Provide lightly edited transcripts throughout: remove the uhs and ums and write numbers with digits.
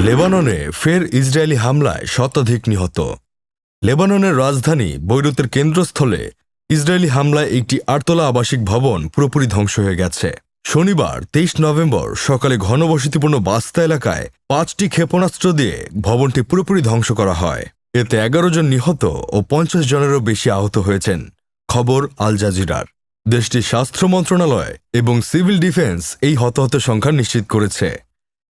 লেবাননে ফের ইসরায়েলি হামলায় শতাধিক নিহত। লেবাননের রাজধানী বৈরুতের কেন্দ্রস্থলে ইসরায়েলি হামলায় একটি আটতলা আবাসিক ভবন পুরোপুরি ধ্বংস হয়ে গেছে। শনিবার ২৩ নভেম্বর সকালে ঘনবসতিপূর্ণ বাস্তা এলাকায় ৫টি ক্ষেপণাস্ত্র দিয়ে ভবনটি পুরোপুরি ধ্বংস করা হয়। এতে ১১ জন নিহত ও ৫০ জনেরও বেশি আহত হয়েছেন, খবর আল জাজিরার। দেশটির স্বাস্থ্য মন্ত্রণালয় এবং সিভিল ডিফেন্স এই হতাহত সংখ্যা নিশ্চিত করেছে।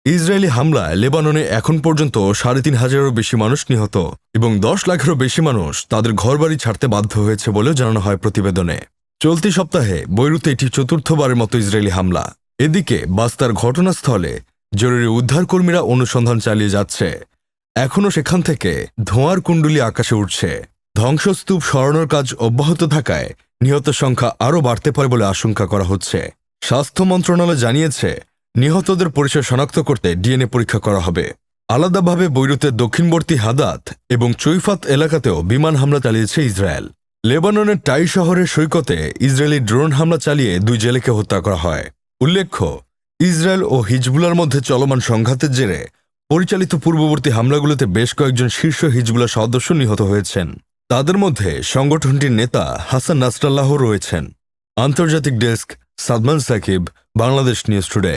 ইসরায়েলি হামলায় লেবাননে এখন পর্যন্ত ৩,৫০০এরও বেশি মানুষ নিহত এবং ১০ লাখেরও বেশি মানুষ তাদের ঘরবাড়ি ছাড়তে বাধ্য হয়েছে বলেও জানানো হয় প্রতিবেদনে। চলতি সপ্তাহে বৈরুতে এটি চতুর্থবারের মতো ইসরায়েলি হামলা। এদিকে বাস্তার ঘটনাস্থলে জরুরি উদ্ধারকর্মীরা অনুসন্ধান চালিয়ে যাচ্ছে। এখনও সেখান থেকে ধোঁয়ার কুণ্ডলী আকাশে উঠছে। ধ্বংসস্তূপ সরানোর কাজ অব্যাহত থাকায় নিহত সংখ্যা আরও বাড়তে পারে বলে আশঙ্কা করা হচ্ছে। স্বাস্থ্য মন্ত্রণালয় জানিয়েছে, নিহতদের পরিচয় শনাক্ত করতে ডিএনএ পরীক্ষা করা হবে। আলাদাভাবে বৈরুতের দক্ষিণবর্তী হাদাত এবং চৈফাত এলাকাতেও বিমান হামলা চালিয়েছে ইসরায়েল। লেবাননের টাই শহরের সৈকতে ইসরায়েলি ড্রোন হামলা চালিয়ে ২ জেলেকে হত্যা করা হয়। উল্লেখ্য, ইসরায়েল ও হিজবুলার মধ্যে চলমান সংঘাতের জেরে পরিচালিত পূর্ববর্তী হামলাগুলোতে বেশ কয়েকজন শীর্ষ হিজবুলা সদস্য নিহত হয়েছেন। তাদের মধ্যে সংগঠনটির নেতা হাসান নাসরাল্লাহ রয়েছেন। আন্তর্জাতিক desk, Sadman Sakib, Bangladesh news today.